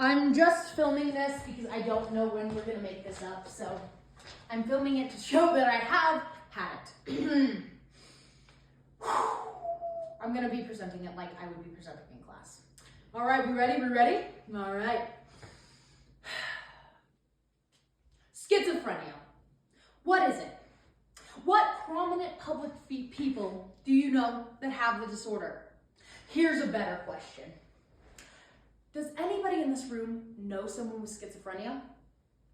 I'm just filming this because I don't know when we're going to make this up, so I'm filming it to show that I have had it. I'm going to be presenting it like I would be presenting in class. All right, we ready? We ready? All right. Schizophrenia. What is it? What prominent public people do you know that have the disorder? Here's a better question. Does anybody in this room know someone with schizophrenia?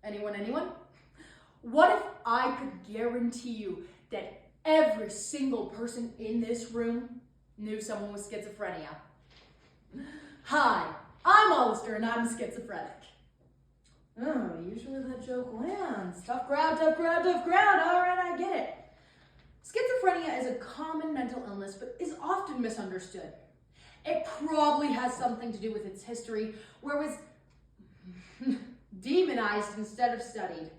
Anyone? What if I could guarantee you that every single person in this room knew someone with schizophrenia? Hi, I'm Alistair and I'm schizophrenic. Oh, usually that joke lands. Tough crowd. All right, I get it. Schizophrenia is a common mental illness, but is often misunderstood. It probably has something to do with its history, where it was demonized instead of studied.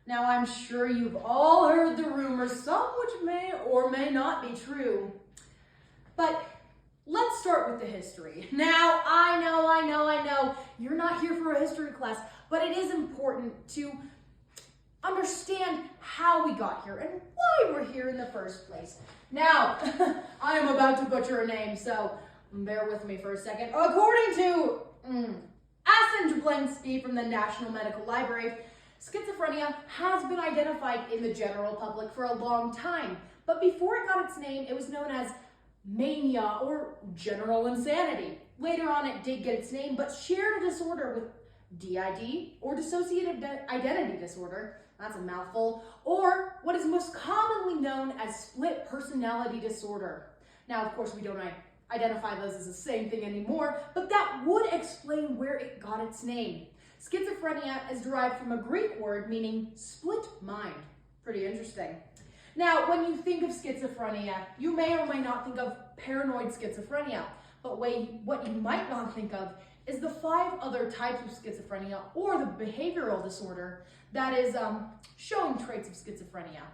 Now, I'm sure you've all heard the rumors, some which may or may not be true. But let's start with the history. Now, I know, you're not here for a history class, but it is important to understand how we got here and why we're here in the first place. Now, I am about to butcher a name, so bear with me for a second. According to Asenjblenski from the National Medical Library, schizophrenia has been identified in the general public for a long time, but before it got its name, it was known as mania or general insanity. Later on, it did get its name, but shared a disorder with DID or dissociative identity disorder, that's a mouthful, or what is most commonly known as split personality disorder. Now, of course, we don't identify those as the same thing anymore, but that would explain where it got its name. Schizophrenia is derived from a Greek word meaning split mind. Pretty interesting. Now, when you think of schizophrenia, you may or may not think of paranoid schizophrenia, but what you might not think of is the 5 other types of schizophrenia or the behavioral disorder that is showing traits of schizophrenia.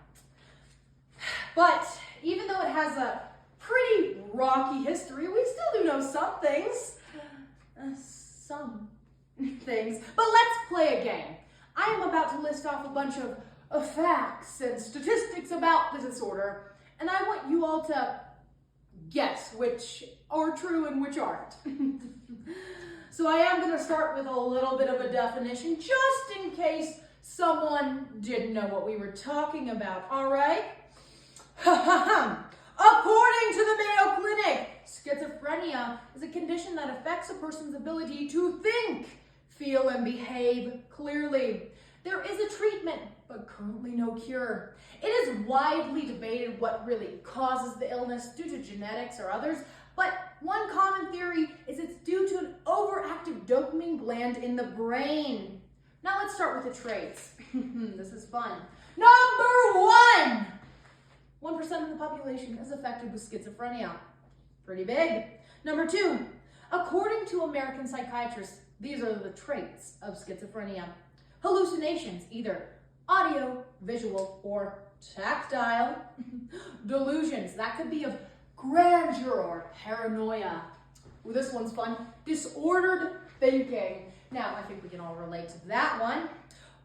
But even though it has a pretty rocky history, we still do know some things. But let's play a game. I am about to list off a bunch of facts and statistics about the disorder, and I want you all to guess which are true and which aren't. So I am going to start with a little bit of a definition, just in case someone didn't know what we were talking about, all right? According to the Mayo Clinic, schizophrenia is a condition that affects a person's ability to think, feel, and behave clearly. There is a treatment, but currently no cure. It is widely debated what really causes the illness due to genetics or others, but one common theory is it's due to an overactive dopamine gland in the brain. Now let's start with the traits. This is fun. Number 1! 1% of the population is affected with schizophrenia. Pretty big. Number 2, according to American psychiatrists, these are the traits of schizophrenia. Hallucinations, either audio, visual, or tactile. Delusions, that could be of grandeur or paranoia. Ooh, this one's fun. Disordered thinking. Now, I think we can all relate to that one.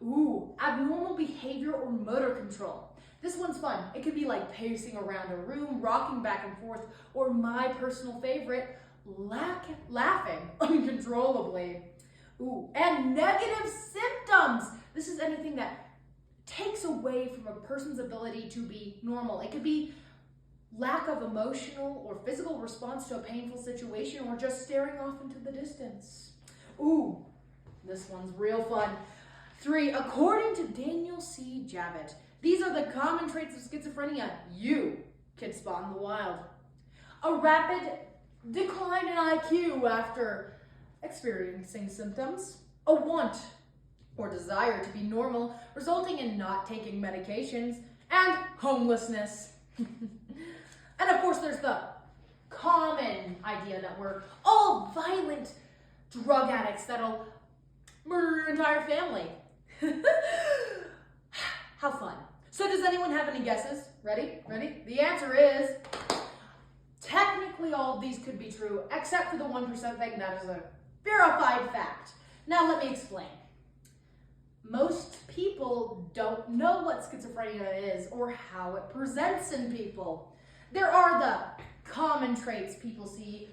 Ooh, abnormal behavior or motor control. This one's fun. It could be like pacing around a room, rocking back and forth, or my personal favorite, laughing uncontrollably. Ooh, and negative symptoms. This is anything that takes away from a person's ability to be normal. It could be lack of emotional or physical response to a painful situation, or just staring off into the distance. Ooh, this one's real fun. 3, according to Daniel C. Javits, these are the common traits of schizophrenia you can spot in the wild. A rapid decline in IQ after experiencing symptoms, a want or desire to be normal, resulting in not taking medications, and homelessness. And of course, there's the common idea that we're all violent drug addicts that'll murder your entire family. How fun. So does anyone have any guesses? Ready? The answer is, technically all of these could be true, except for the 1% thing. That is a verified fact. Now let me explain. Most people don't know what schizophrenia is or how it presents in people. There are the common traits people see,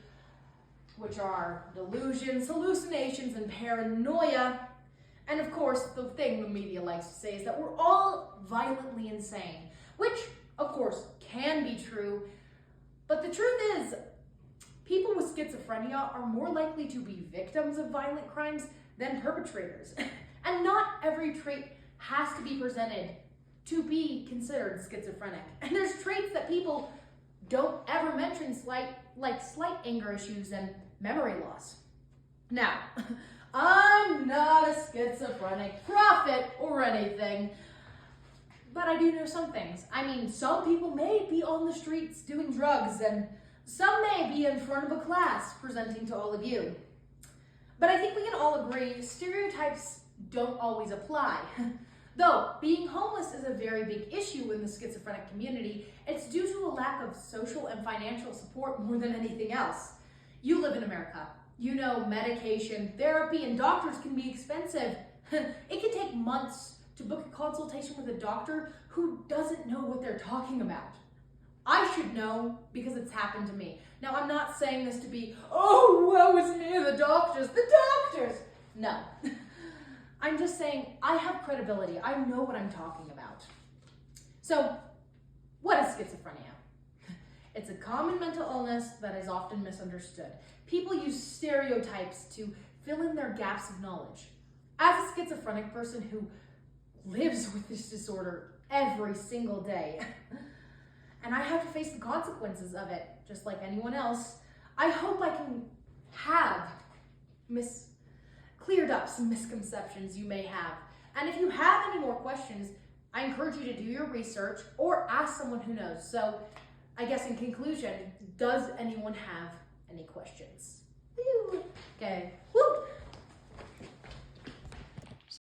which are delusions, hallucinations, and paranoia. And of course, the thing the media likes to say is that we're all violently insane, which of course can be true. But the truth is, people with schizophrenia are more likely to be victims of violent crimes than perpetrators. And not every trait has to be presented to be considered schizophrenic. And there's traits that people don't ever mention, like slight anger issues and memory loss. Now, I'm not a schizophrenic prophet or anything, but I do know some things. I mean, some people may be on the streets doing drugs, and some may be in front of a class presenting to all of you. But I think we can all agree stereotypes don't always apply. Though being homeless is a very big issue in the schizophrenic community, it's due to a lack of social and financial support more than anything else. You live in America. You know medication, therapy, and doctors can be expensive. It can take months to book a consultation with a doctor who doesn't know what they're talking about. I should know because it's happened to me. Now, I'm not saying this to be, oh, woe is me, the doctors. No. I'm just saying I have credibility. I know what I'm talking about. So, what is schizophrenia? It's a common mental illness that is often misunderstood. People use stereotypes to fill in their gaps of knowledge. As a schizophrenic person who lives with this disorder every single day, and I have to face the consequences of it, just like anyone else, I hope I can have cleared up some misconceptions you may have. And if you have any more questions, I encourage you to do your research or ask someone who knows. So I guess in conclusion, does anyone have any questions? Okay.